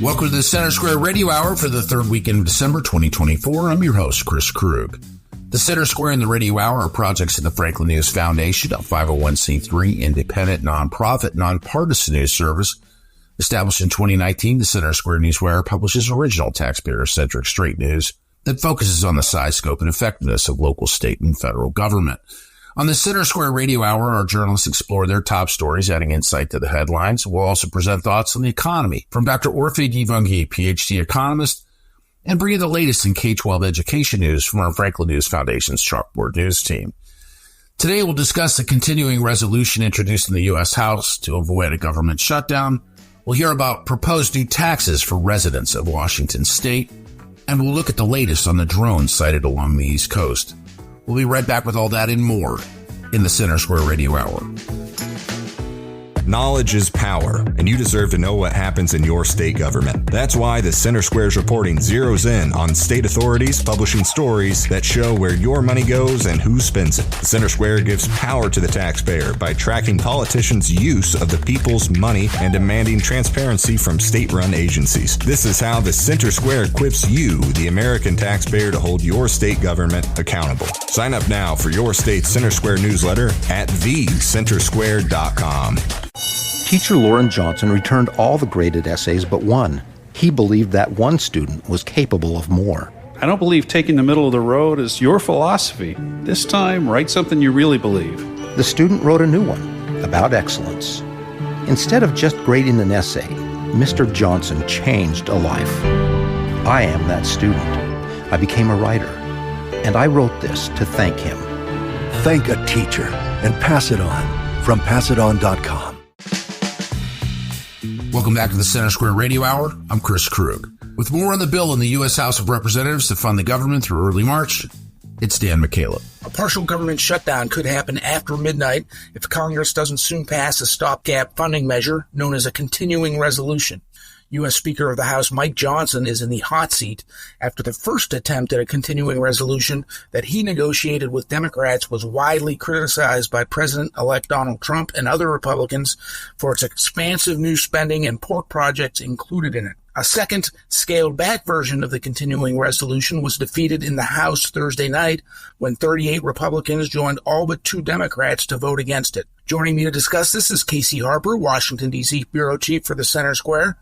Welcome to the Center Square Radio Hour for the third weekend of December 2024. I'm your host, Chris Krug. The Center Square and the Radio Hour are projects of the Franklin News Foundation, a 501c3 independent, nonprofit, nonpartisan news service. Established in 2019, the Center Square Newswire publishes original taxpayer-centric straight news that focuses on the size, scope, and effectiveness of local, state, and federal government. On the Center Square Radio Hour, our journalists explore their top stories, adding insight to the headlines. We'll also present thoughts on the economy from Dr. Orphe Divounguy, PhD economist, and bring you the latest in K-12 education news from our Franklin News Foundation's Chalkboard News team. Today, we'll discuss the continuing resolution introduced in the U.S. House to avoid a government shutdown. We'll hear about proposed new taxes for residents of Washington state, and we'll look at the latest on the drones sighted along the East Coast. We'll be right back with all that and more in the Center Square Radio Hour. Knowledge is power, and you deserve to know what happens in your state government. That's why the Center Square's reporting zeroes in on state authorities publishing stories that show where your money goes and who spends it. The Center Square gives power to the taxpayer by tracking politicians' use of the people's money and demanding transparency from state-run agencies. This is how the Center Square equips you, the American taxpayer, to hold your state government accountable. Sign up now for your state's Center Square newsletter at thecentersquare.com. Teacher Lauren Johnson returned all the graded essays but one. He believed that one student was capable of more. I don't believe taking the middle of the road is your philosophy. This time, write something you really believe. The student wrote a new one about excellence. Instead of just grading an essay, Mr. Johnson changed a life. I am that student. I became a writer, and I wrote this to thank him. Thank a teacher and pass it on from passiton.com. Welcome back to the Center Square Radio Hour. I'm Chris Krug. With more on the bill in the U.S. House of Representatives to fund the government through early March, it's Dan McCaleb. A partial government shutdown could happen after midnight if Congress doesn't soon pass a stopgap funding measure known as a continuing resolution. U.S. Speaker of the House Mike Johnson is in the hot seat after the first attempt at a continuing resolution that he negotiated with Democrats was widely criticized by President-elect Donald Trump and other Republicans for its expansive new spending and pork projects included in it. A second, scaled-back version of the continuing resolution was defeated in the House Thursday night when 38 Republicans joined all but 2 Democrats to vote against it. Joining me to discuss this is Casey Harper, Washington, D.C. Bureau Chief for the Center Square.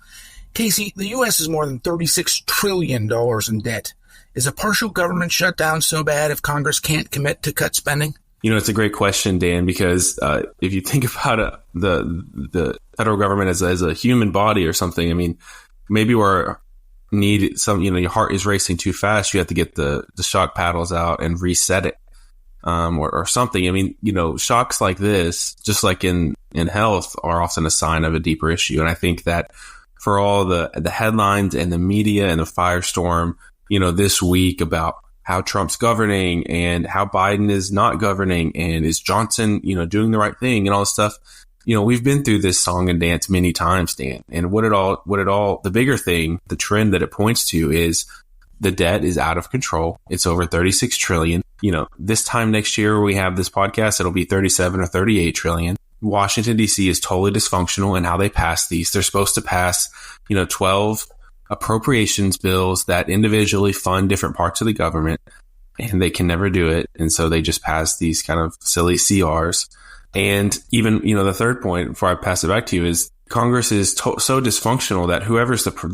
Casey, the U.S. is more than $36 trillion in debt. Is a partial government shutdown so bad if Congress can't commit to cut spending? You know, it's a great question, Dan, because if you think about the federal government as a human body or something, I mean, maybe your heart is racing too fast. You have to get the shock paddles out and reset it or something. I mean, shocks like this, just like in health, are often a sign of a deeper issue. And I think that for all the headlines and the media and the firestorm, this week about how Trump's governing and how Biden is not governing and is Johnson, doing the right thing and all this stuff. We've been through this song and dance many times, Dan. And the bigger thing, the trend that it points to is the debt is out of control. It's over 36 trillion. This time next year we have this podcast, it'll be 37 or 38 trillion. Washington, D.C. is totally dysfunctional in how they pass these. They're supposed to pass, 12 appropriations bills that individually fund different parts of the government, and they can never do it. And so they just pass these kind of silly CRs. And even, the third point before I pass it back to you is Congress is so dysfunctional that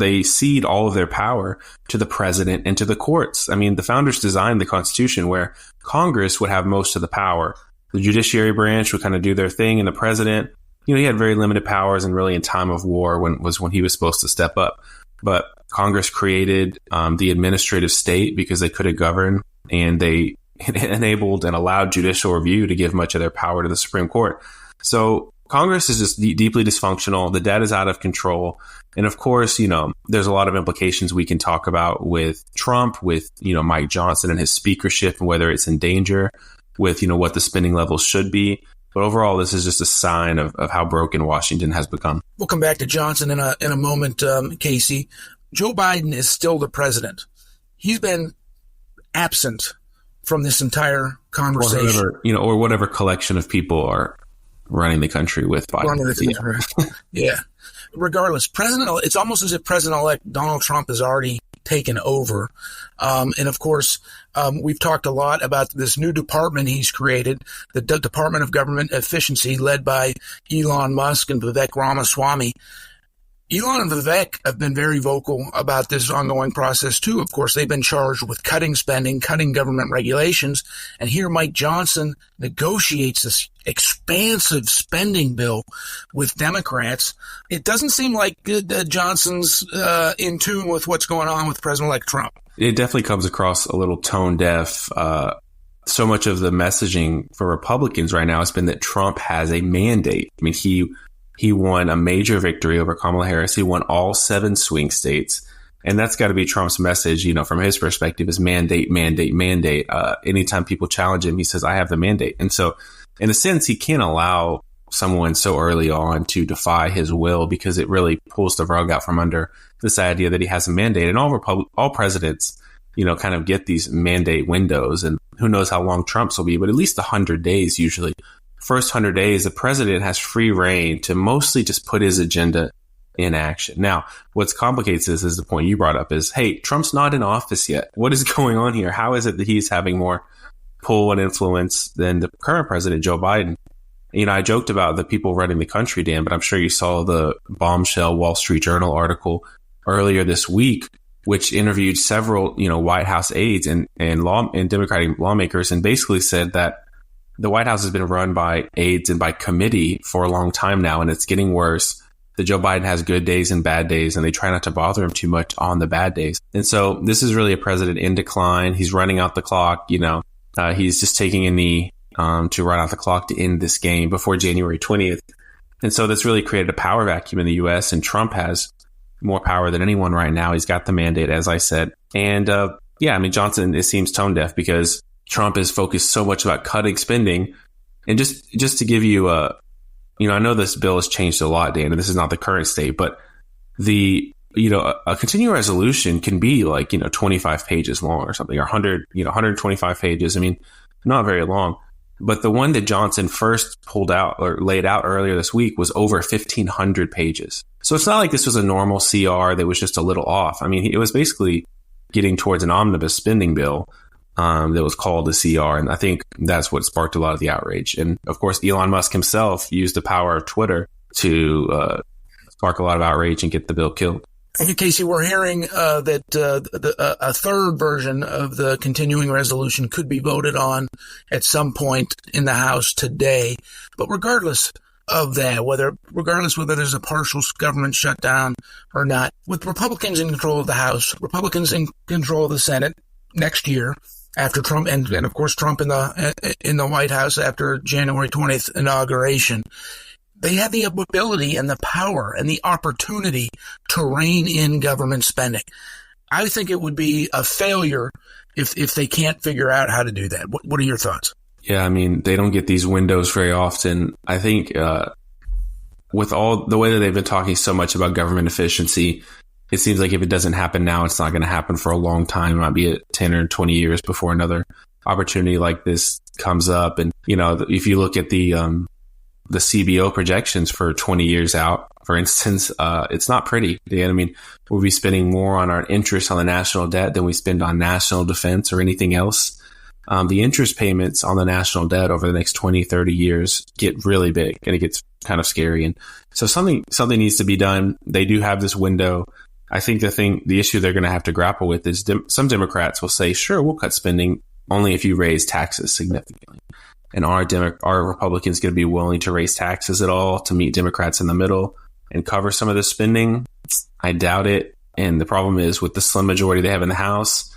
they cede all of their power to the president and to the courts. I mean, the founders designed the Constitution where Congress would have most of the power. The judiciary branch would kind of do their thing, and the president, he had very limited powers, and really in time of war when he was supposed to step up. But Congress created the administrative state because they couldn't govern, and they enabled and allowed judicial review to give much of their power to the Supreme Court. So Congress is just deeply dysfunctional. The debt is out of control. And of course, there's a lot of implications we can talk about with Trump, with, Mike Johnson and his speakership and whether it's in danger, with, what the spending levels should be. But overall, this is just a sign of how broken Washington has become. We'll come back to Johnson in a moment, Casey. Joe Biden is still the president. He's been absent from this entire conversation. Or whatever collection of people are running the country with Biden. Yeah. regardless, it's almost as if President-elect Donald Trump has already taken over. And of course, we've talked a lot about this new department he's created, the Department of Government Efficiency, led by Elon Musk and Vivek Ramaswamy. Elon and Vivek have been very vocal about this ongoing process too. Of course, they've been charged with cutting spending, cutting government regulations. And here Mike Johnson negotiates this expansive spending bill with Democrats. It doesn't seem like Johnson's in tune with what's going on with President-elect Trump. It definitely comes across a little tone deaf. So much of the messaging for Republicans right now has been that Trump has a mandate. I mean, he won a major victory over Kamala Harris. He won all 7 swing states. And that's got to be Trump's message, from his perspective, is mandate, mandate, mandate. Anytime people challenge him, he says, I have the mandate. And so in a sense, he can't allow someone so early on to defy his will, because it really pulls the rug out from under this idea that he has a mandate. And all presidents, kind of get these mandate windows, and who knows how long Trump's will be, but at least 100 days usually. First 100 days, the president has free reign to mostly just put his agenda in action. Now, what complicates this is the point you brought up is, hey, Trump's not in office yet. What is going on here? How is it that he's having more pull and influence than the current president, Joe Biden? I joked about the people running the country, Dan, but I'm sure you saw the bombshell Wall Street Journal article earlier this week, which interviewed several, White House aides and Democratic lawmakers, and basically said that the White House has been run by aides and by committee for a long time now, and it's getting worse. That Joe Biden has good days and bad days, and they try not to bother him too much on the bad days. And so this is really a president in decline. He's running out the clock. He's just taking a knee to run out the clock to end this game before January 20th. And so that's really created a power vacuum in the U.S., and Trump has more power than anyone right now. He's got the mandate, as I said. And Johnson, it seems tone deaf, because Trump is focused so much about cutting spending. And just to give you I know this bill has changed a lot, Dan, and this is not the current state, but a continuing resolution can be 25 pages long or something, or 125 pages. I mean, not very long. But the one that Johnson first pulled out or laid out earlier this week was over 1,500 pages. So it's not like this was a normal CR that was just a little off. I mean, it was basically getting towards an omnibus spending bill that was called a CR. And I think that's what sparked a lot of the outrage. And of course, Elon Musk himself used the power of Twitter to spark a lot of outrage and get the bill killed. Hey, Casey, we're hearing that a third version of the continuing resolution could be voted on at some point in the House today. But regardless of that, whether there's a partial government shutdown or not, with Republicans in control of the House, Republicans in control of the Senate next year, after Trump, and of course Trump in the White House after January 20th inauguration, they have the ability and the power and the opportunity to rein in government spending. I think it would be a failure if they can't figure out how to do that. What are your thoughts? Yeah, I mean, they don't get these windows very often. I think with all the way that they've been talking so much about government efficiency, it seems like if it doesn't happen now, it's not going to happen for a long time. It might be 10 or 20 years before another opportunity like this comes up. And, if you look at the CBO projections for 20 years out, for instance, it's not pretty. I mean, we'll be spending more on our interest on the national debt than we spend on national defense or anything else. The interest payments on the national debt over the next 20, 30 years get really big, and it gets kind of scary. And so something needs to be done. They do have this window. I think the issue they're going to have to grapple with is some Democrats will say, sure, we'll cut spending only if you raise taxes significantly. And are Republicans going to be willing to raise taxes at all to meet Democrats in the middle and cover some of the spending? I doubt it. And the problem is, with the slim majority they have in the House,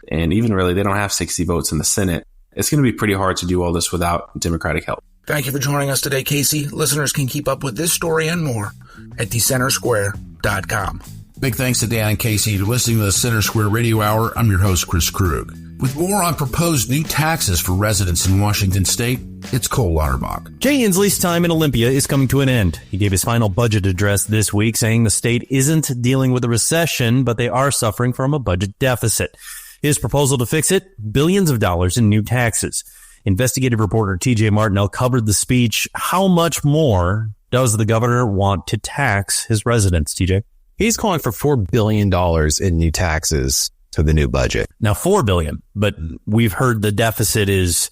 and even really they don't have 60 votes in the Senate, it's going to be pretty hard to do all this without Democratic help. Thank you for joining us today, Casey. Listeners can keep up with this story and more at thecentersquare.com. Big thanks to Dan and Casey for listening to the Center Square Radio Hour. I'm your host, Chris Krug. With more on proposed new taxes for residents in Washington State, it's Cole Lauterbach. Jay Inslee's time in Olympia is coming to an end. He gave his final budget address this week, saying the state isn't dealing with a recession, but they are suffering from a budget deficit. His proposal to fix it, billions of dollars in new taxes. Investigative reporter TJ Martinell covered the speech. How much more does the governor want to tax his residents, TJ? He's calling for $4 billion in new taxes to the new budget. Now, $4 billion, but we've heard the deficit is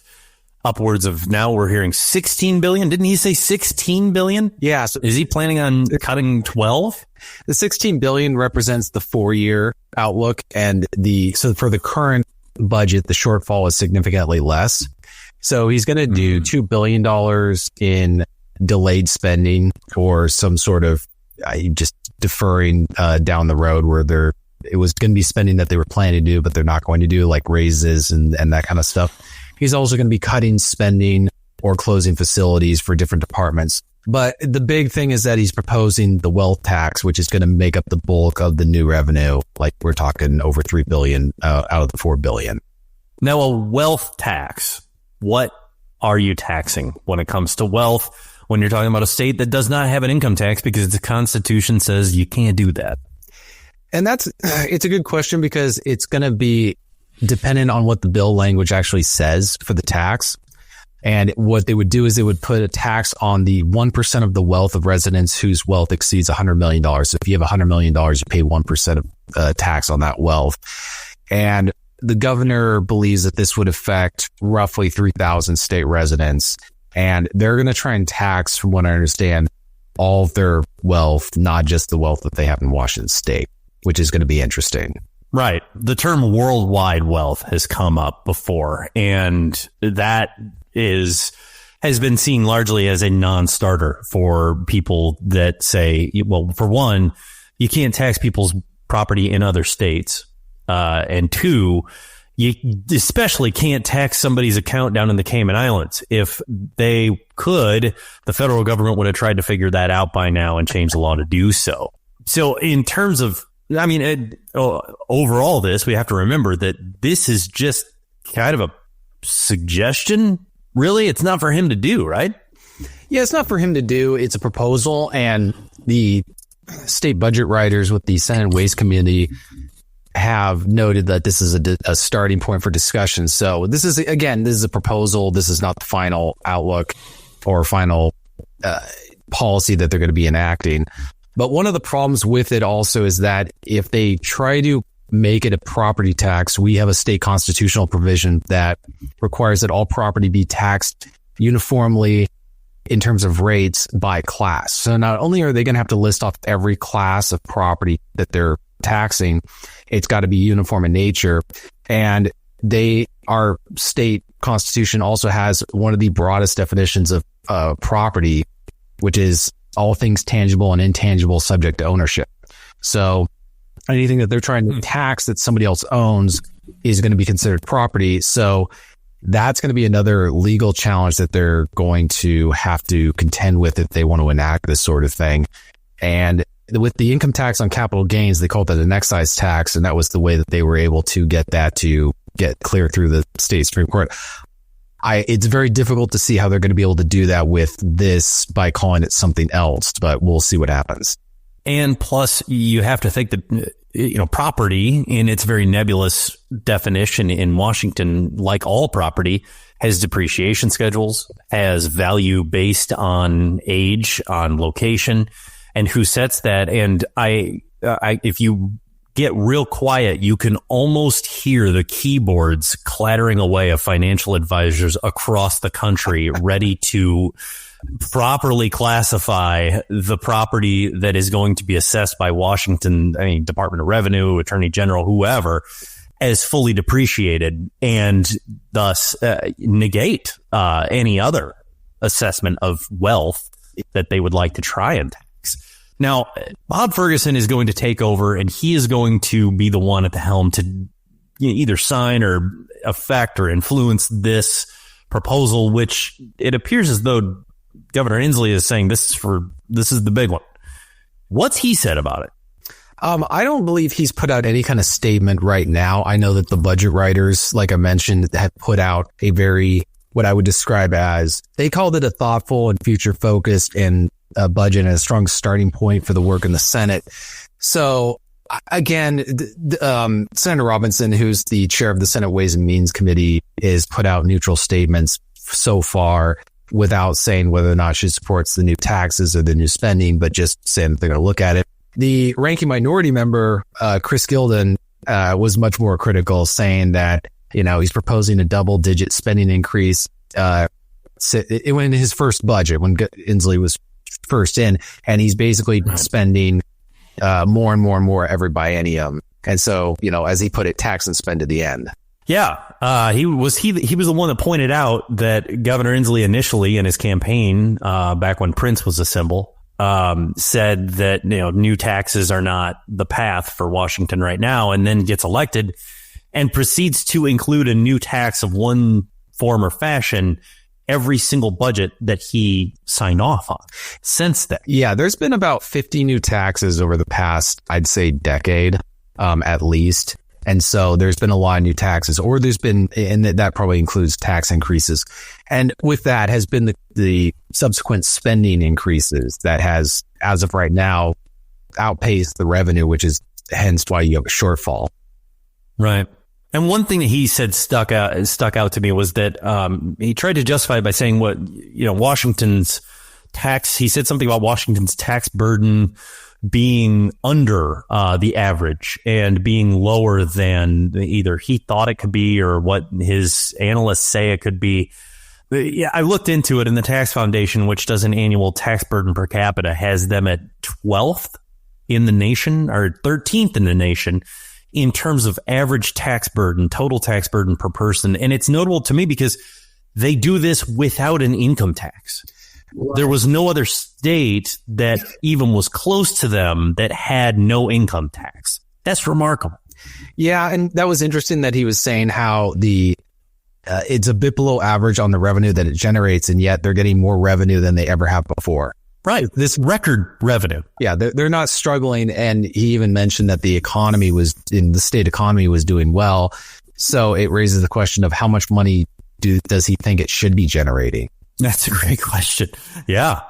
upwards of, now we're hearing 16 billion. Didn't he say 16 billion? Yeah. So is he planning on cutting 12? The 16 billion represents the 4-year outlook, and so for the current budget, the shortfall is significantly less. So he's going to do $2 billion in delayed spending or some sort of just deferring down the road where it was going to be spending that they were planning to do, but they're not going to do, like raises and that kind of stuff. He's also going to be cutting spending or closing facilities for different departments. But the big thing is that he's proposing the wealth tax, which is going to make up the bulk of the new revenue. Like we're talking over $3 billion out of the $4 billion. Now, a wealth tax, what are you taxing when it comes to wealth? When you're talking about a state that does not have an income tax because the Constitution says you can't do that. And it's a good question because it's going to be dependent on what the bill language actually says for the tax. And what they would do is they would put a tax on the 1% of the wealth of residents whose wealth exceeds $100 million. So if you have $100 million, you pay 1% of tax on that wealth. And the governor believes that this would affect roughly 3,000 state residents. And they're going to try and tax, from what I understand, all of their wealth, not just the wealth that they have in Washington state, which is going to be interesting. Right. The term worldwide wealth has come up before, and that has been seen largely as a non-starter for people that say, well, for one, you can't tax people's property in other states. And two, you especially can't tax somebody's account down in the Cayman Islands. If they could, the federal government would have tried to figure that out by now and change the law to do so. So in terms of, overall this, we have to remember that this is just kind of a suggestion. Really, it's not for him to do, right? Yeah, it's not for him to do. It's a proposal, and the state budget writers with the Senate Ways Committee have noted that this is a starting point for discussion. So this is a proposal. This is not the final outlook or final policy that they're going to be enacting. But one of the problems with it also is that if they try to make it a property tax, we have a state constitutional provision that requires that all property be taxed uniformly in terms of rates by class. So not only are they going to have to list off every class of property that they're taxing, it's got to be uniform in nature. And our state constitution also has one of the broadest definitions of property, which is all things tangible and intangible subject to ownership. So anything that they're trying to tax that somebody else owns is going to be considered property. So that's going to be another legal challenge that they're going to have to contend with if they want to enact this sort of thing. And with the income tax on capital gains, they called that an excise tax, and that was the way that they were able to get that to get clear through the state Supreme Court. It's very difficult to see how they're going to be able to do that with this by calling it something else, but we'll see what happens. And plus, you have to think that, property in its very nebulous definition in Washington, like all property, has depreciation schedules, has value based on age, on location, and who sets that. And if you get real quiet, you can almost hear the keyboards clattering away of financial advisors across the country ready to properly classify the property that is going to be assessed by Washington, Department of Revenue, Attorney General, whoever, as fully depreciated, and thus negate any other assessment of wealth that they would like to try and tax. Now, Bob Ferguson is going to take over, and he is going to be the one at the helm to either sign or affect or influence this proposal, which it appears as though Governor Inslee is saying this is the big one. What's he said about it? I don't believe he's put out any kind of statement right now. I know that the budget writers, like I mentioned, have put out a very, what I would describe as, they called it a thoughtful and future focused and a budget and a strong starting point for the work in the Senate. So again, Senator Robinson, who's the chair of the Senate Ways and Means Committee, has put out neutral statements so far. without saying whether or not she supports the new taxes or the new spending, but just saying they're going to look at it. The ranking minority member, Chris Gilden, was much more critical, saying that, he's proposing a double-digit spending increase in his first budget when Inslee was first in, and he's basically spending more and more and more every biennium. And so, as he put it, tax and spend to the end. Yeah, he was the one that pointed out that Governor Inslee initially in his campaign, back when Prince was a symbol, said that new taxes are not the path for Washington right now, and then gets elected and proceeds to include a new tax of one form or fashion every single budget that he signed off on since then. Yeah, there's been about 50 new taxes over the past, I'd say, decade, at least. And so there's been a lot of new taxes, or there's been, and that probably includes tax increases. And with that has been the subsequent spending increases that has, as of right now, outpaced the revenue, which is hence why you have a shortfall. Right. And one thing that he said stuck out to me was that he tried to justify it by saying Washington's tax. He said something about Washington's tax burden being under the average and being lower than either he thought it could be or what his analysts say it could be. Yeah, I looked into it, and the Tax Foundation, which does an annual tax burden per capita, has them at 12th in the nation, or 13th in the nation, in terms of average tax burden, total tax burden per person. And it's notable to me because they do this without an income tax. There was no other state that even was close to them that had no income tax. That's remarkable. Yeah, and that was interesting that he was saying how it's a bit below average on the revenue that it generates, and yet they're getting more revenue than they ever have before. Right. This record revenue. Yeah, they're not struggling. And he even mentioned that the state economy was doing well. So it raises the question of how much money does he think it should be generating? That's a great question. Yeah.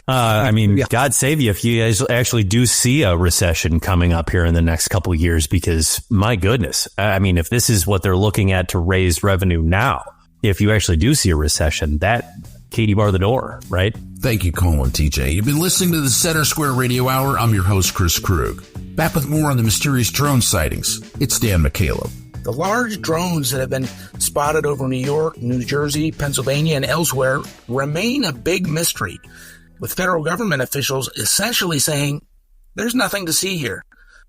God save you if you guys actually do see a recession coming up here in the next couple of years, because my goodness, if this is what they're looking at to raise revenue now, if you actually do see a recession, that Katie bar the door, right? Thank you, Colin TJ. You've been listening to the Center Square Radio Hour. I'm your host, Chris Krug. Back with more on the mysterious drone sightings. It's Dan McCaleb. The large drones that have been spotted over New York, New Jersey, Pennsylvania, and elsewhere remain a big mystery, with federal government officials essentially saying there's nothing to see here.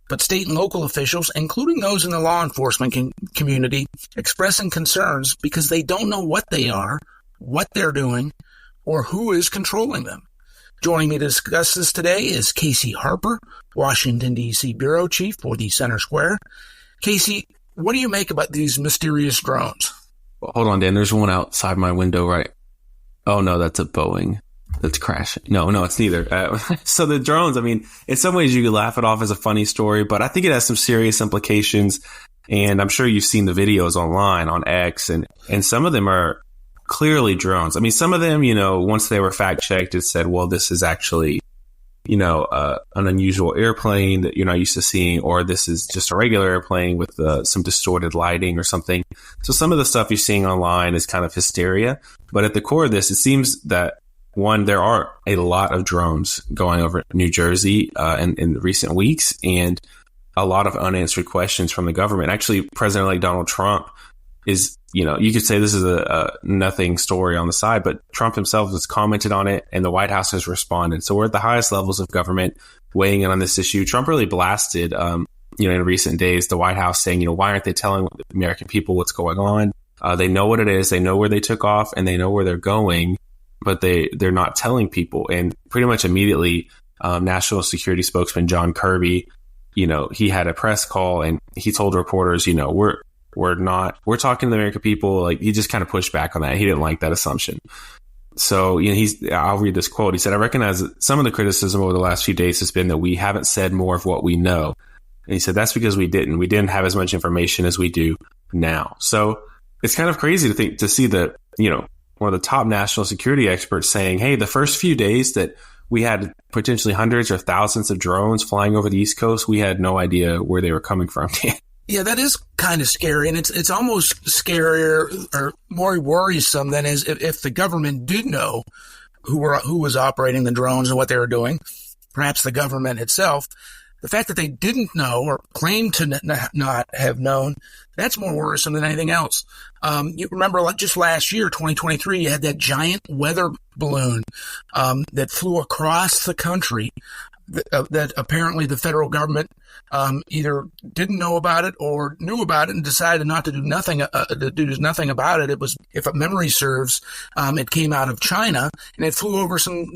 But state and local officials, including those in the law enforcement community, expressing concerns because they don't know what they are, what they're doing, or who is controlling them. Joining me to discuss this today is Casey Harper, Washington, D.C. Bureau Chief for the Center Square. Casey, what do you make about these mysterious drones? Well, hold on, Dan. There's one outside my window, right? Oh, no, that's a Boeing that's crashing. No, it's neither. So the drones, in some ways you could laugh it off as a funny story, but I think it has some serious implications. And I'm sure you've seen the videos online on X, and some of them are clearly drones. Some of them, once they were fact checked, it said, well, this is actually, an unusual airplane that you're not used to seeing, or this is just a regular airplane with some distorted lighting or something. So some of the stuff you're seeing online is kind of hysteria. But at the core of this, it seems that, one, there are a lot of drones going over New Jersey in recent weeks, and a lot of unanswered questions from the government. Actually, President-elect Donald Trump is, you could say this is a nothing story on the side, but Trump himself has commented on it and the White House has responded. So we're at the highest levels of government weighing in on this issue. Trump really blasted, in recent days, the White House saying, why aren't they telling the American people what's going on? They know what it is. They know where they took off and they know where they're going, but they're not telling people. And pretty much immediately, National Security Spokesman John Kirby, he had a press call and he told reporters, we're talking to the American people. Like, he just kind of pushed back on that. He didn't like that assumption. So, I'll read this quote. He said, I recognize that some of the criticism over the last few days has been that we haven't said more of what we know. And he said, that's because we didn't have as much information as we do now. So it's kind of crazy to see the, one of the top national security experts saying, hey, the first few days that we had potentially hundreds or thousands of drones flying over the East Coast, we had no idea where they were coming from. Yeah, that is kind of scary, and it's almost scarier or more worrisome than if the government did know who was operating the drones and what they were doing, perhaps the government itself. The fact that they didn't know or claimed to not have known, that's more worrisome than anything else. You remember, like just last year, 2023, you had that giant weather balloon that flew across the country. That apparently the federal government either didn't know about it or knew about it and decided not to do nothing about it. It was, if memory serves, it came out of China and it flew over some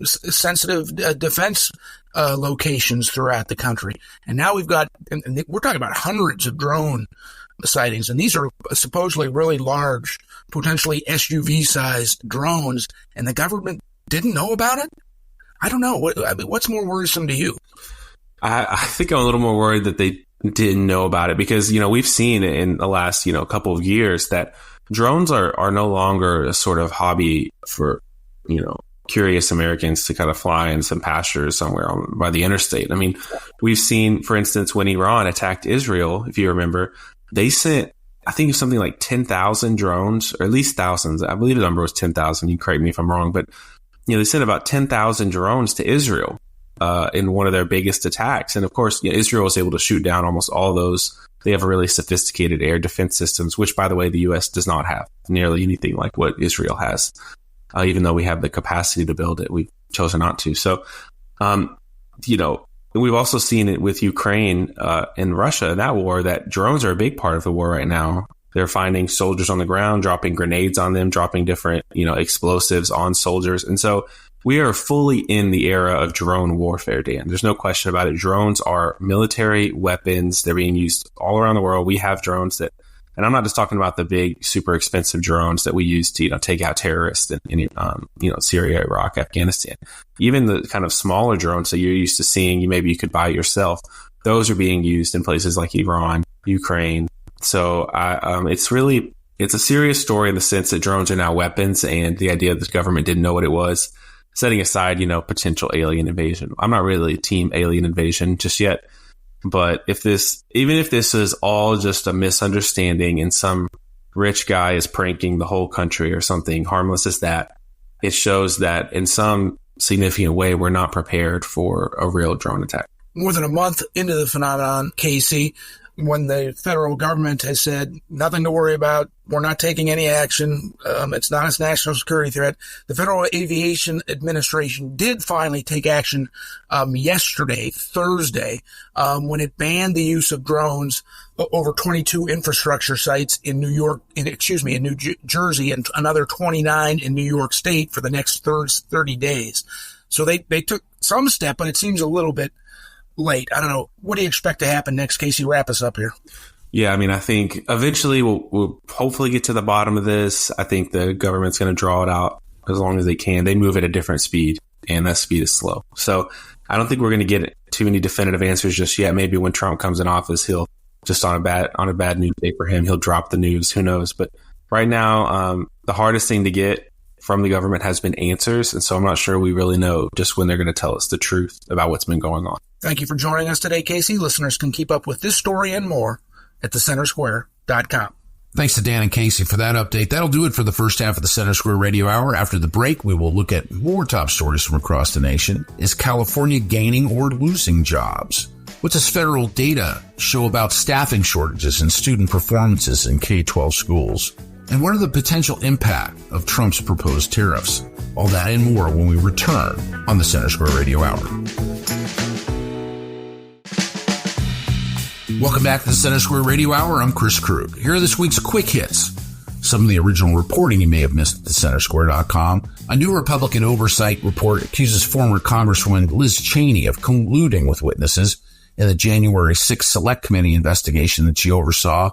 sensitive defense locations throughout the country. And now we're talking about hundreds of drone sightings, and these are supposedly really large, potentially SUV-sized drones, and the government didn't know about it? I don't know. What's more worrisome to you? I think I'm a little more worried that they didn't know about it because, we've seen in the last, couple of years that drones are no longer a sort of hobby for, curious Americans to kind of fly in some pastures somewhere by the interstate. I mean, we've seen, for instance, when Iran attacked Israel, if you remember, they sent, I think it's something like 10,000 drones, or at least thousands. I believe the number was 10,000. You correct me if I'm wrong, but they sent about 10,000 drones to Israel in one of their biggest attacks. And of course, Israel was able to shoot down almost all those. They have a really sophisticated air defense systems, which, by the way, the U.S. does not have nearly anything like what Israel has. Even though we have the capacity to build it, we've chosen not to. So, we've also seen it with Ukraine and Russia in that war, that drones are a big part of the war right now. They're finding soldiers on the ground, dropping grenades on them, dropping different, explosives on soldiers. And so we are fully in the era of drone warfare, Dan. There's no question about it. Drones are military weapons. They're being used all around the world. We have drones that, and I'm not just talking about the big, super expensive drones that we use to, take out terrorists in Syria, Iraq, Afghanistan. Even the kind of smaller drones that you're used to seeing, maybe you could buy yourself. Those are being used in places like Iran, Ukraine. So it's a serious story in the sense that drones are now weapons, and the idea that the government didn't know what it was, setting aside, potential alien invasion. I'm not really team alien invasion just yet. But even if this is all just a misunderstanding and some rich guy is pranking the whole country or something harmless as that, it shows that in some significant way, we're not prepared for a real drone attack. More than a month into the phenomenon, Casey, when the federal government has said nothing to worry about, we're not taking any action, it's not a national security threat, the Federal Aviation Administration did finally take action yesterday, Thursday, when it banned the use of drones over 22 infrastructure sites in New Jersey, and another 29 in New York State for the next 30 days. So they took some step, but it seems a little bit late. I don't know. What do you expect to happen next, Casey? Wrap us up here. Yeah, I mean, I think eventually we'll hopefully get to the bottom of this. I think the government's going to draw it out as long as they can. They move at a different speed, and that speed is slow. So I don't think we're going to get too many definitive answers just yet. Maybe when Trump comes in office, he'll just on a bad news day for him, he'll drop the news. Who knows? But right now, the hardest thing to get from the government has been answers. And so I'm not sure we really know just when they're going to tell us the truth about what's been going on. Thank you for joining us today, Casey. Listeners can keep up with this story and more at thecentersquare.com. Thanks to Dan and Casey for that update. That'll do it for the first half of the Center Square Radio Hour. After the break, we will look at more top stories from across the nation. Is California gaining or losing jobs? What does federal data show about staffing shortages and student performances in K-12 schools? And what are the potential impact of Trump's proposed tariffs? All that and more when we return on the Center Square Radio Hour. Welcome back to the Center Square Radio Hour. I'm Chris Krug. Here are this week's quick hits. Some of the original reporting you may have missed at thecentersquare.com. A new Republican oversight report accuses former Congresswoman Liz Cheney of colluding with witnesses in the January 6th Select Committee investigation that she oversaw.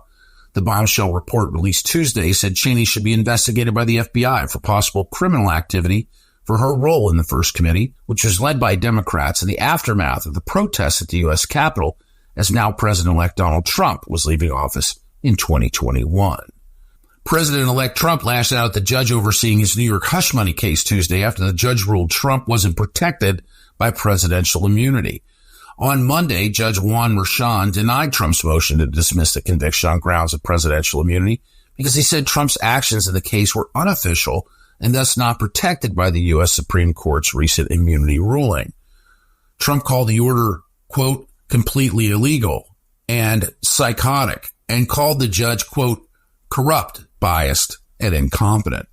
The bombshell report released Tuesday said Cheney should be investigated by the FBI for possible criminal activity for her role in the first committee, which was led by Democrats in the aftermath of the protests at the U.S. Capitol as now President-elect Donald Trump was leaving office in 2021. President-elect Trump lashed out at the judge overseeing his New York hush money case Tuesday after the judge ruled Trump wasn't protected by presidential immunity. On Monday, Judge Juan Merchan denied Trump's motion to dismiss the conviction on grounds of presidential immunity because he said Trump's actions in the case were unofficial and thus not protected by the U.S. Supreme Court's recent immunity ruling. Trump called the order, quote, completely illegal and psychotic, and called the judge, quote, corrupt, biased, and incompetent.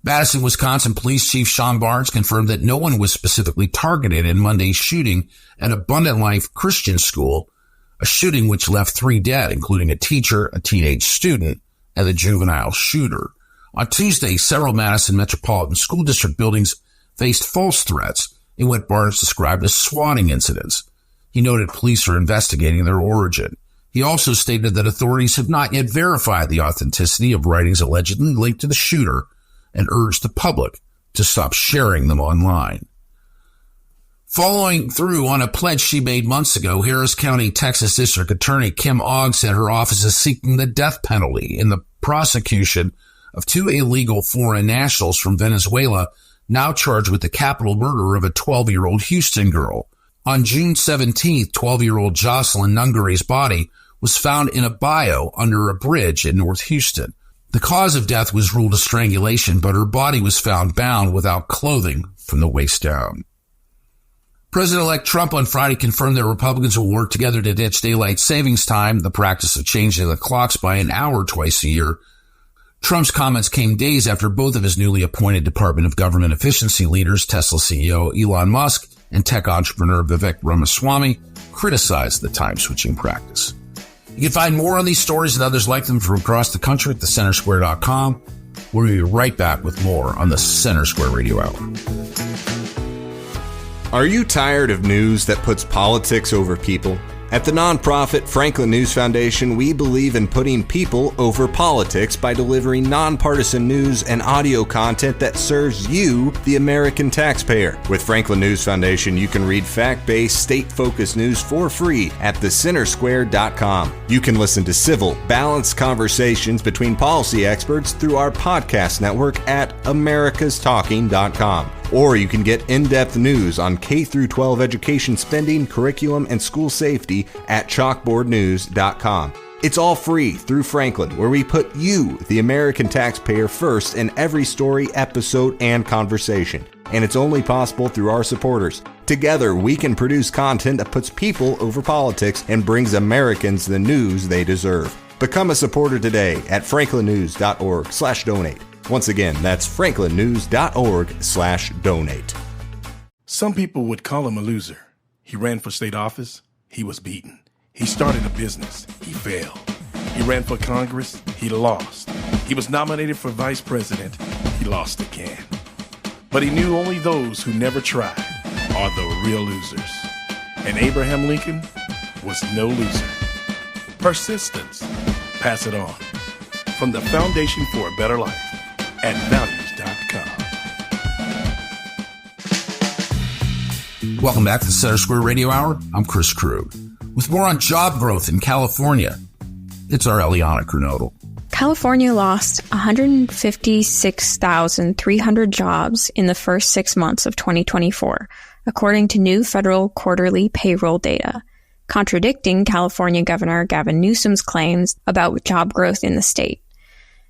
Madison, Wisconsin Police Chief Sean Barnes confirmed that no one was specifically targeted in Monday's shooting at Abundant Life Christian School, a shooting which left 3 dead, including a teacher, a teenage student, and the juvenile shooter. On Tuesday, several Madison Metropolitan School District buildings faced false threats in what Barnes described as swatting incidents. He noted police are investigating their origin. He also stated that authorities have not yet verified the authenticity of writings allegedly linked to the shooter and urged the public to stop sharing them online. Following through on a pledge she made months ago, Harris County, Texas District Attorney Kim Ogg said her office is seeking the death penalty in the prosecution of 2 illegal foreign nationals from Venezuela now charged with the capital murder of a 12-year-old Houston girl. On June 17th, 12-year-old Jocelyn Nungary's body was found in a bayou under a bridge in North Houston. The cause of death was ruled a strangulation, but her body was found bound without clothing from the waist down. President-elect Trump on Friday confirmed that Republicans will work together to ditch daylight savings time, the practice of changing the clocks by an hour twice a year. Trump's comments came days after both of his newly appointed Department of Government efficiency leaders, Tesla CEO Elon Musk and tech entrepreneur Vivek Ramaswamy, criticized the time-switching practice. You can find more on these stories and others like them from across the country at thecentersquare.com. We'll be right back with more on the Center Square Radio Hour. Are you tired of news that puts politics over people? At the nonprofit Franklin News Foundation, we believe in putting people over politics by delivering nonpartisan news and audio content that serves you, the American taxpayer. With Franklin News Foundation, you can read fact-based, state-focused news for free at thecentersquare.com. You can listen to civil, balanced conversations between policy experts through our podcast network at americastalking.com. Or you can get in-depth news on K-12 education spending, curriculum, and school safety at chalkboardnews.com. It's all free through Franklin, where we put you, the American taxpayer, first in every story, episode, and conversation. And it's only possible through our supporters. Together, we can produce content that puts people over politics and brings Americans the news they deserve. Become a supporter today at franklinnews.org/donate. Once again, that's franklinnews.org/donate. Some people would call him a loser. He ran for state office. He was beaten. He started a business. He failed. He ran for Congress. He lost. He was nominated for vice president. He lost again. But he knew only those who never tried are the real losers. And Abraham Lincoln was no loser. Persistence. Pass it on. From the Foundation for a Better Life at values.com. Welcome back to the Center Square Radio Hour. I'm Chris Krug. With more on job growth in California, it's our Eliana Kernodle. California lost 156,300 jobs in the first 6 months of 2024, according to new federal quarterly payroll data, contradicting California Governor Gavin Newsom's claims about job growth in the state.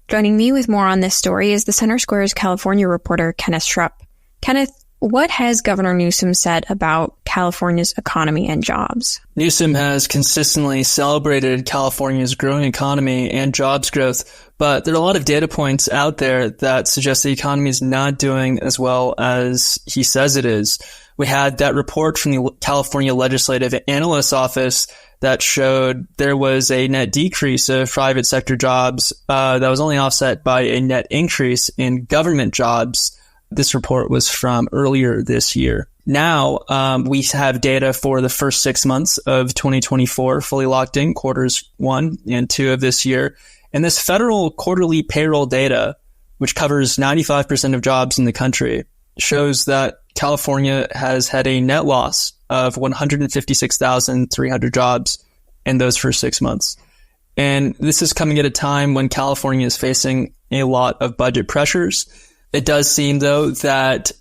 Joining me with more on this story is the Center Square's California reporter, Kenneth Schrupp. Kenneth, what has Governor Newsom said about California's economy and jobs? Newsom has consistently celebrated California's growing economy and jobs growth, but there are a lot of data points out there that suggest the economy is not doing as well as he says it is. We had that report from the California Legislative Analyst's Office that showed there was a net decrease of private sector jobs that was only offset by a net increase in government jobs. This report was from earlier this year. Now, we have data for the first 6 months of 2024, fully locked in, quarters 1 and 2 of this year. And this federal quarterly payroll data, which covers 95% of jobs in the country, shows that California has had a net loss of 156,300 jobs in those first 6 months. And this is coming at a time when California is facing a lot of budget pressures. It does seem, though, that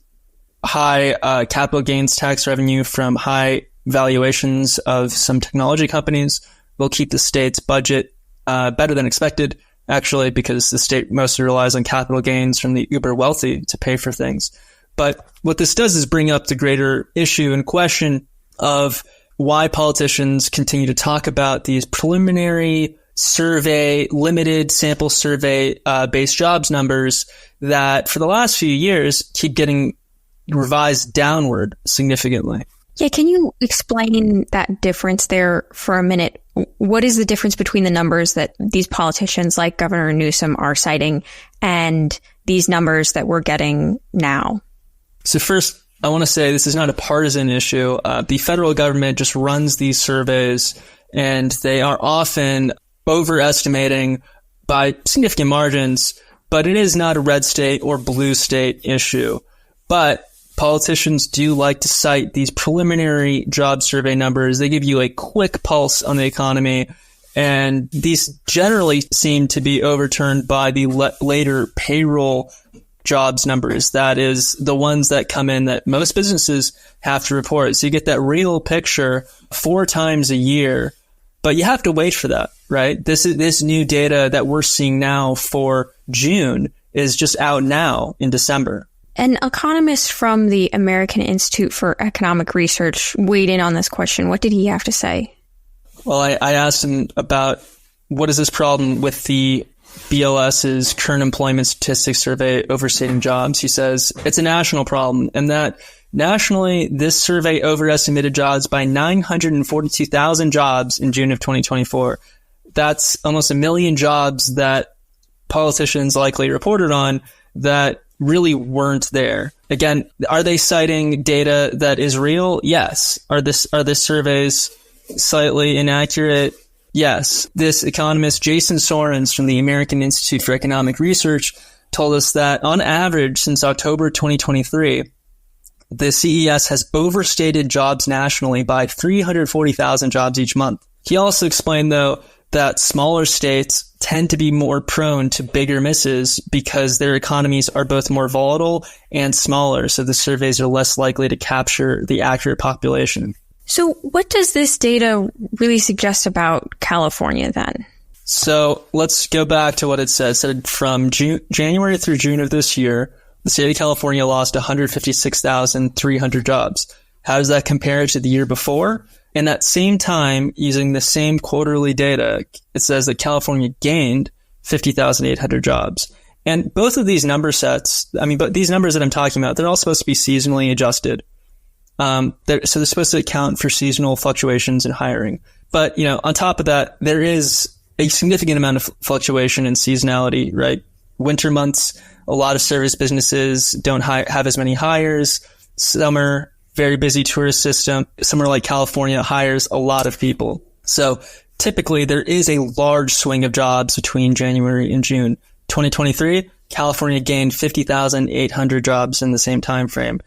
high capital gains tax revenue from high valuations of some technology companies will keep the state's budget better than expected, actually, because the state mostly relies on capital gains from the uber wealthy to pay for things. But what this does is bring up the greater issue and question of why politicians continue to talk about these preliminary survey, limited sample survey based jobs numbers that for the last few years keep getting revised downward significantly. Yeah, can you explain that difference there for a minute? What is the difference between the numbers that these politicians like Governor Newsom are citing and these numbers that we're getting now? So first, I want to say this is not a partisan issue. The federal government just runs these surveys, and they are often overestimating by significant margins, but it is not a red state or blue state issue. But politicians do like to cite these preliminary job survey numbers. They give you a quick pulse on the economy, and these generally seem to be overturned by the later payroll jobs numbers. That is the ones that come in that most businesses have to report. So you get that real picture 4 times a year, but you have to wait for that, right? This new data that we're seeing now for June is just out now in December. An economist from the American Institute for Economic Research weighed in on this question. What did he have to say? Well, I asked him about what is this problem with the BLS's current employment statistics survey overstating jobs. He says it's a national problem, and that nationally, this survey overestimated jobs by 942,000 jobs in June of 2024. That's almost 1 million jobs that politicians likely reported on that really weren't there. Again, are they citing data that is real? Yes. Are this surveys slightly inaccurate? Yes. This economist, Jason Sorens from the American Institute for Economic Research, told us that on average since October 2023, the CES has overstated jobs nationally by 340,000 jobs each month. He also explained, though, that smaller states tend to be more prone to bigger misses because their economies are both more volatile and smaller, so the surveys are less likely to capture the accurate population. So what does this data really suggest about California then? So let's go back to what it says. So from January through June of this year, the state of California lost 156,300 jobs. How does that compare to the year before? In that same time, using the same quarterly data, it says that California gained 50,800 jobs. And both of these number sets, but these numbers that I'm talking about, they're all supposed to be seasonally adjusted. So they're supposed to account for seasonal fluctuations in hiring. But, on top of that, there is a significant amount of fluctuation in seasonality, right? Winter months, a lot of service businesses don't have as many hires. Summer, very busy tourist system. Somewhere like California hires a lot of people. So typically there is a large swing of jobs between January and June. 2023, California gained 50,800 jobs in the same time frame.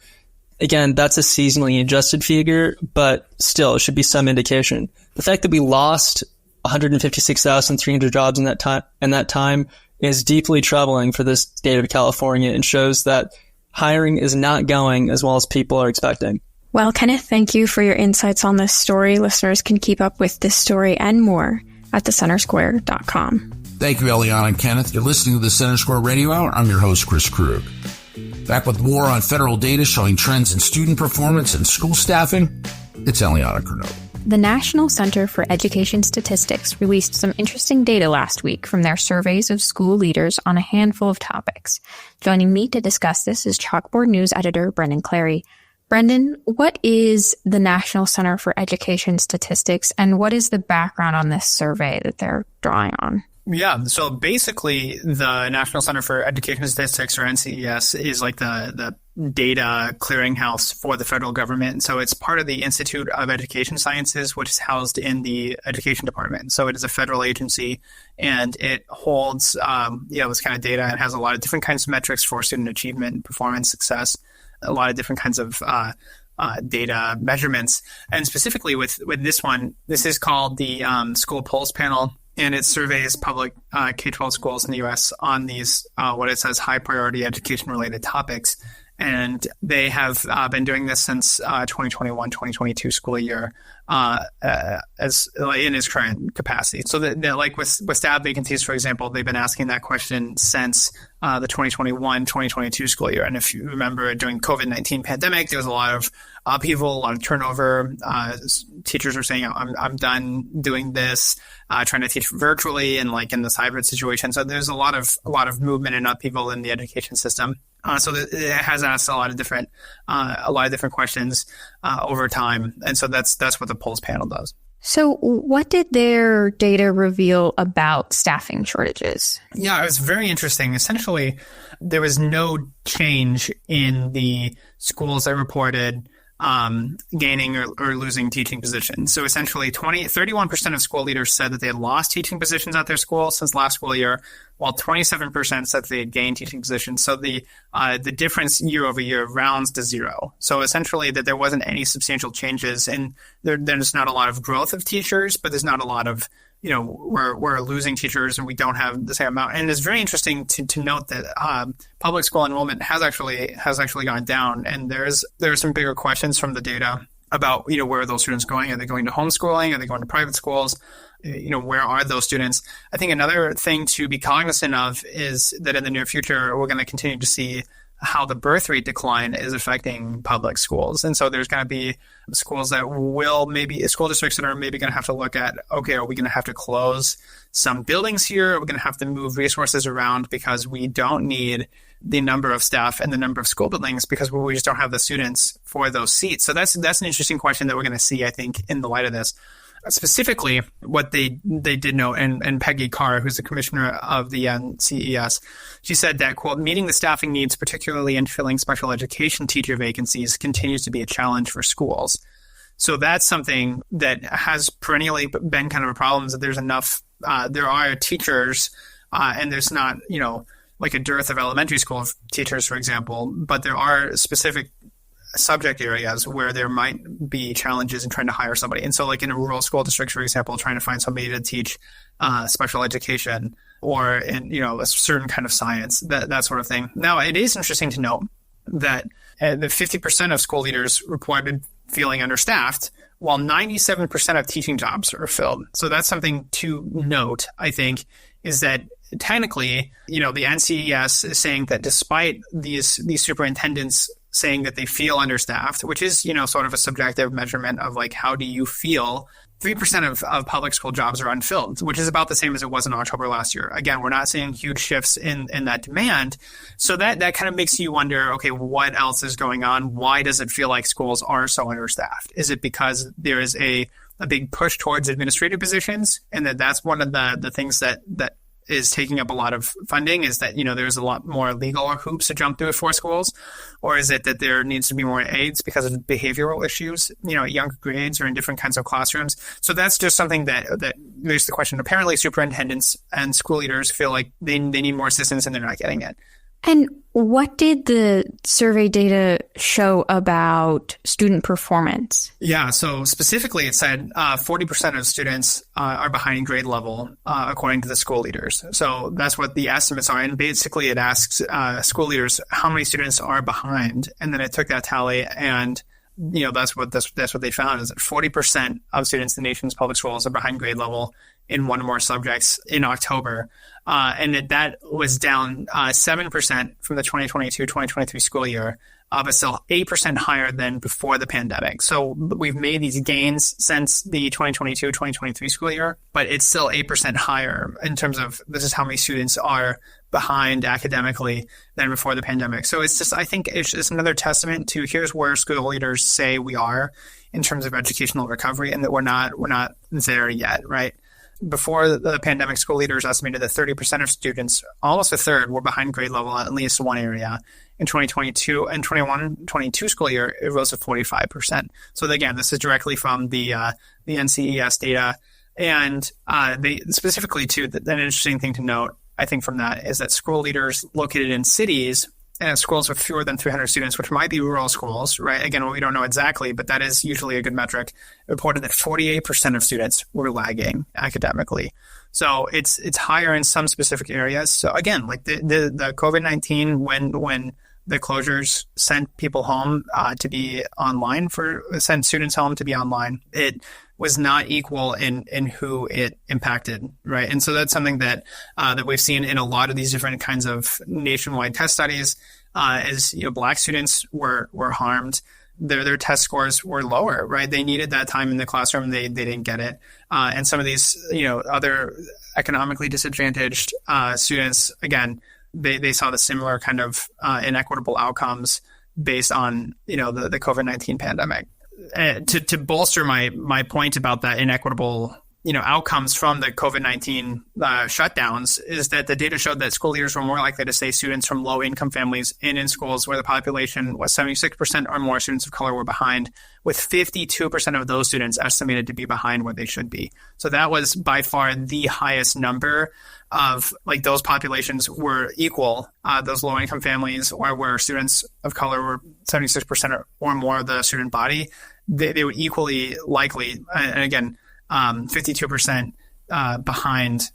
Again, that's a seasonally adjusted figure, but still it should be some indication. The fact that we lost 156,300 jobs in that time is deeply troubling for the state of California and shows that hiring is not going as well as people are expecting. Well, Kenneth, thank you for your insights on this story. Listeners can keep up with this story and more at thecentersquare.com. Thank you, Eliana and Kenneth. You're listening to the Center Square Radio Hour. I'm your host, Chris Krug. Back with more on federal data showing trends in student performance and school staffing, it's Eliana Curnow. The National Center for Education Statistics released some interesting data last week from their surveys of school leaders on a handful of topics. Joining me to discuss this is Chalkboard News editor Brendan Clary. Brendan, what is the National Center for Education Statistics, and what is the background on this survey that they're drawing on? Yeah, so basically the National Center for Education Statistics, or NCES, is like the data clearinghouse for the federal government. So it's part of the Institute of Education Sciences, which is housed in the Education Department. So it is a federal agency, and it holds this kind of data. It has a lot of different kinds of metrics for student achievement, performance, success, a lot of different kinds of data measurements. And specifically with this one, this is called the School Pulse Panel, and it surveys public K-12 schools in the U.S. on these, what it says, high priority education-related topics. And they have been doing this since 2021-2022 school year as in its current capacity. So that like with staff vacancies, for example, they've been asking that question since the 2021-2022 school year. And if you remember, during COVID-19 pandemic, there was a lot of upheaval, a lot of turnover. Teachers were saying, I'm done doing this, trying to teach virtually and like in this hybrid situation. So there's a lot of movement and upheaval in the education system. So it has asked a lot of different questions over time, and so that's what the polls panel does. So, what did their data reveal about staffing shortages? Yeah, it was very interesting. Essentially, there was no change in the schools that reported gaining or losing teaching positions. So essentially 31% of school leaders said that they had lost teaching positions at their school since last school year, while 27% said they had gained teaching positions. So the difference year over year rounds to zero. So essentially that there wasn't any substantial changes, and there's not a lot of growth of teachers, but there's not a lot of, we're losing teachers and we don't have the same amount. And it's very interesting to note that public school enrollment has actually gone down. And there are some bigger questions from the data about, where are those students going? Are they going to homeschooling? Are they going to private schools? Where are those students? I think another thing to be cognizant of is that in the near future, we're going to continue to see how the birth rate decline is affecting public schools. And so there's going to be schools that school districts that are maybe going to have to look at, okay, are we going to have to close some buildings here? Are we going to have to move resources around because we don't need the number of staff and the number of school buildings because we just don't have the students for those seats? So that's an interesting question that we're going to see, I think, in the light of this. Specifically, what they did note, and Peggy Carr, who's the commissioner of the NCES, she said that, quote, meeting the staffing needs, particularly in filling special education teacher vacancies, continues to be a challenge for schools. So that's something that has perennially been kind of a problem, is that there's enough, there are teachers, and there's not, like a dearth of elementary school teachers, for example, but there are specific subject areas where there might be challenges in trying to hire somebody. And so like in a rural school district, for example, trying to find somebody to teach special education or in, a certain kind of science, that sort of thing. Now, it is interesting to note that the 50% of school leaders reported feeling understaffed, while 97% of teaching jobs are filled. So that's something to note, I think, is that technically, the NCES is saying that despite these superintendents saying that they feel understaffed, which is, sort of a subjective measurement of like, how do you feel? 3% of public school jobs are unfilled, which is about the same as it was in October last year. Again, we're not seeing huge shifts in that demand. So that kind of makes you wonder, okay, what else is going on? Why does it feel like schools are so understaffed? Is it because there is a big push towards administrative positions, and that's one of the things that is taking up a lot of funding, is that, there's a lot more legal hoops to jump through for schools? Or is it that there needs to be more aides because of behavioral issues, at younger grades or in different kinds of classrooms? So that's just something that there's the question. Apparently superintendents and school leaders feel like they need more assistance and they're not getting it. And what did the survey data show about student performance? Yeah, so specifically it said 40% of students are behind grade level, according to the school leaders. So that's what the estimates are. And basically it asks school leaders how many students are behind. And then it took that tally, and that's what they found, is that 40% of students in the nation's public schools are behind grade level in one or more subjects in October. And that was down 7% from the 2022-2023 school year, but still 8% higher than before the pandemic. So we've made these gains since the 2022-2023 school year, but it's still 8% higher in terms of this is how many students are behind academically than before the pandemic. So it's just, I think it's just another testament to here's where school leaders say we are in terms of educational recovery, and that we're not there yet, right? Before the pandemic, school leaders estimated that 30% of students, almost a third, were behind grade level at least one area. In 2022 and 21-22 school year, it rose to 45%. So again, this is directly from the NCES data. And they specifically, too, an interesting thing to note, I think, from that is that school leaders located in cities and schools with fewer than 300 students, which might be rural schools, right? Again, we don't know exactly, but that is usually a good metric, reported that 48% of students were lagging academically. So it's higher in some specific areas. So again, like the COVID-19, when the closures sent people home to be online sent students home to be online, it was not equal in who it impacted, right? And so that's something that we've seen in a lot of these different kinds of nationwide test studies. Is Black students were harmed. Their test scores were lower, right? They needed that time in the classroom. They didn't get it. And some of these, other economically disadvantaged students, again, they saw the similar kind of inequitable outcomes based on, the COVID-19 pandemic. To bolster my point about that inequitable outcomes from the COVID-19 shutdowns is that the data showed that school leaders were more likely to say students from low-income families in schools where the population was 76% or more students of color were behind, with 52% of those students estimated to be behind where they should be. So that was by far the highest number of those populations were equal, those low-income families or where students of color were 76% or more of the student body, they were equally likely, and again, 52% behind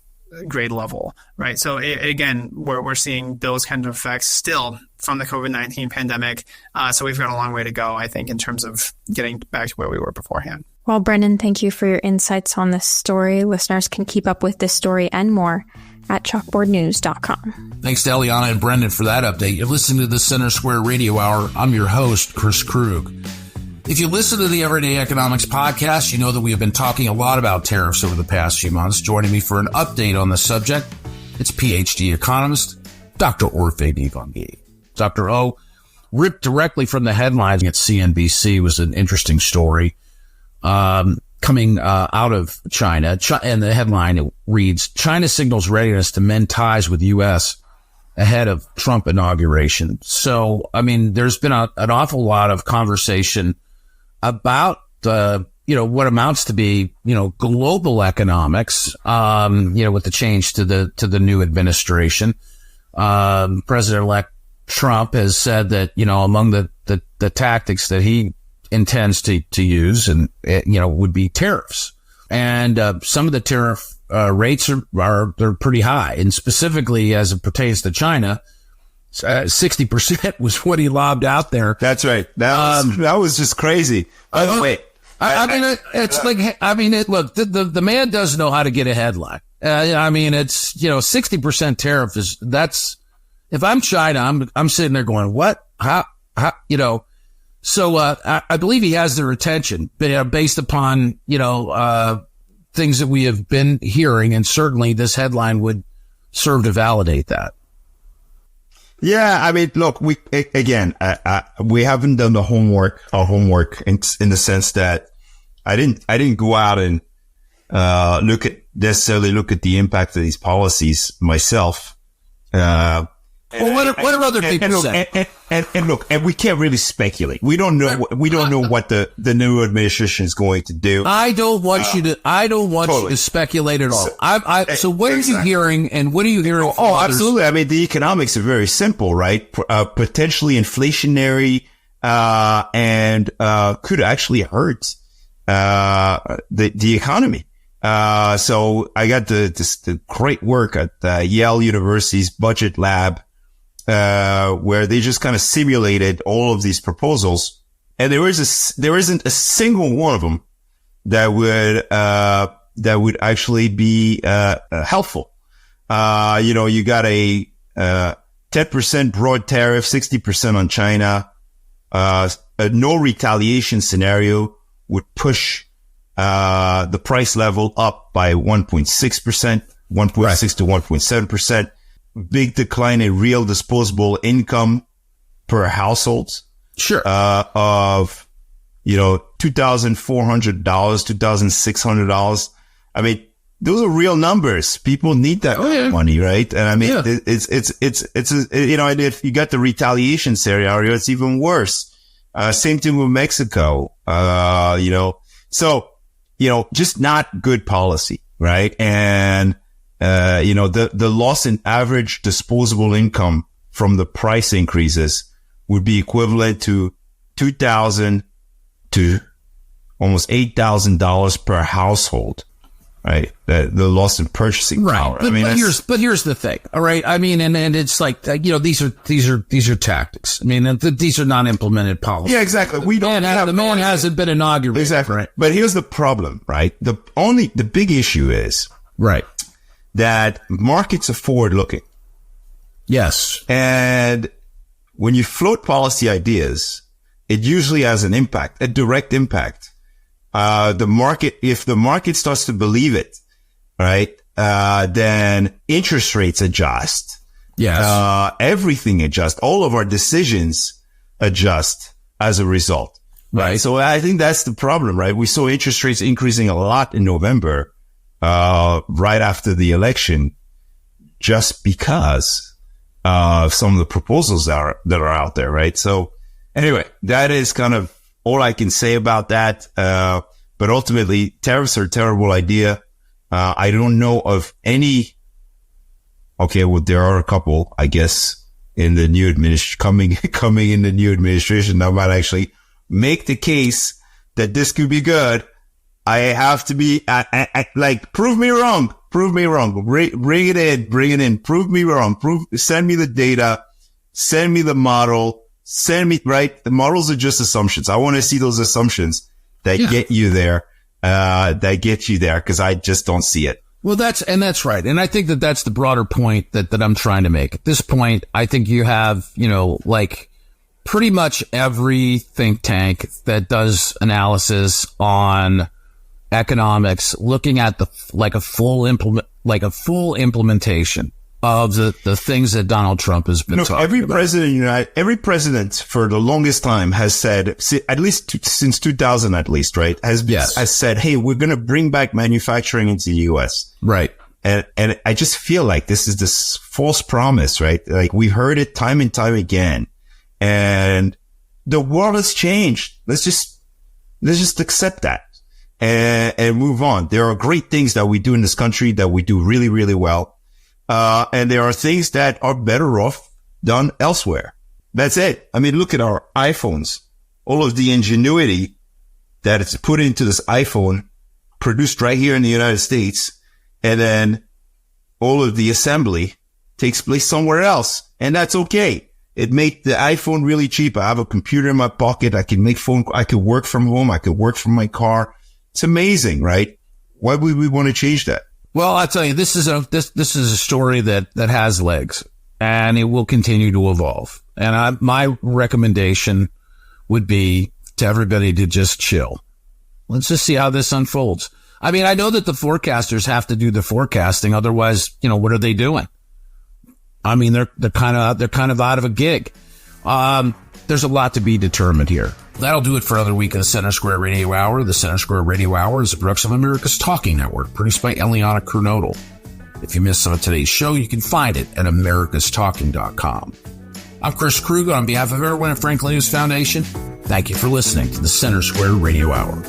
grade level, right? So again, we're seeing those kinds of effects still from the COVID-19 pandemic. So we've got a long way to go, I think, in terms of getting back to where we were beforehand. Well, Brendan, thank you for your insights on this story. Listeners can keep up with this story and more at chalkboardnews.com. Thanks to Eliana and Brendan for that update. You're listening to the Center Square Radio Hour. I'm your host, Chris Krug. If you listen to the Everyday Economics podcast, you know that we have been talking a lot about tariffs over the past few months. Joining me for an update on the subject, it's PhD economist, Dr. Orphe Divounguy. Dr. O, ripped directly from the headlines at CNBC was an interesting story coming out of China. And the headline reads, China signals readiness to mend ties with U.S. ahead of Trump inauguration. So, there's been an awful lot of conversation about, what amounts to be, global economics, with the change to the new administration. President-elect Trump has said that, among the tactics that he intends to use and, would be tariffs. And, some of the tariff, rates they're pretty high. And specifically as it pertains to China, 60% was what he lobbed out there. That's right. That was just crazy. By the way, look, the man does know how to get a headline. It's, 60% tariff if I'm China, I'm sitting there going, what? How, so, I believe he has their attention, based upon, things that we have been hearing. And certainly this headline would serve to validate that. Yeah, look, we haven't done our homework in the sense that I didn't go out and look at the impact of these policies myself. What are other people saying? And we can't really speculate. We don't know what the new administration is going to do. I don't want you to speculate at all. So what are you hearing, and what are you hearing from others? Absolutely. The economics are very simple, right? Potentially inflationary, and could actually hurt the economy. So I got the great work at Yale University's budget lab, where they just kind of simulated all of these proposals, and there isn't a single one of them that would actually be helpful. You got a 10% broad tariff, 60% on China. A no retaliation scenario would push the price level up by 1.6%, 1.6 to 1.7%. Big decline in real disposable income per household. Sure. Of, $2,400, $2,600. Those are real numbers. People need that money, right? And it's and if you got the retaliation scenario, it's even worse. Same thing with Mexico. So, just not good policy, right? And, the loss in average disposable income from the price increases would be equivalent to $2,000 to almost $8,000 per household. right? The loss in purchasing power. But, but here's the thing. All right. I mean, and it's like, these are tactics. I mean, these are non-implemented policies. Yeah, exactly. The man hasn't been inaugurated. Exactly. Right. But here's the problem, right? The big issue is that markets are forward looking. Yes. And when you float policy ideas, it usually has an impact, a direct impact. If the market starts to believe it, right, then interest rates adjust. Yes. Everything adjusts. All of our decisions adjust as a result. Right. So I think that's the problem, right? We saw interest rates increasing a lot in November, right after the election, just because of some of the proposals that are out there, right? So anyway, that is kind of all I can say about that. But ultimately, tariffs are a terrible idea. I don't know of any. Okay, well, there are a couple, I guess, in the new coming in the new administration that might actually make the case that this could be good. I have to be like, prove me wrong. Bring it in. Prove me wrong. Send me the data. Send me the model. Right? The models are just assumptions. I want to see those assumptions that get you there, because I just don't see it. Well, that's right. And I think that's the broader point that I'm trying to make. At this point, I think you have, like pretty much every think tank that does analysis on economics looking at a full implementation of the things that Donald Trump has been talking about. Every president for the longest time has said, at least since 2000, at least, right, has said, hey, we're going to bring back manufacturing into the U.S. Right. And I just feel like this is this false promise, right? Like we heard it time and time again, and the world has changed. Let's just accept that and move on. There are great things that we do in this country that we do really, really well. And there are things that are better off done elsewhere. That's it. I mean, look at our iPhones. All of the ingenuity that it's put into this iPhone, produced right here in the United States, and then all of the assembly takes place somewhere else. And that's okay. It made the iPhone really cheap. I have a computer in my pocket. I can I could work from home. I could work from my car. It's amazing, right? Why would we want to change that? Well, I'll tell you, this is a story that has legs, and it will continue to evolve. And my recommendation would be to everybody to just chill. Let's just see how this unfolds. I mean, I know that the forecasters have to do the forecasting. Otherwise, what are they doing? I mean, they're kind of out of a gig. There's a lot to be determined here. That'll do it for another week of the Center Square Radio Hour. The Center Square Radio Hour is a production of America's Talking Network, produced by Eliana Kernodle. If you missed some of today's show, you can find it at americastalking.com. I'm Chris Krug on behalf of everyone at Franklin News Foundation. Thank you for listening to the Center Square Radio Hour.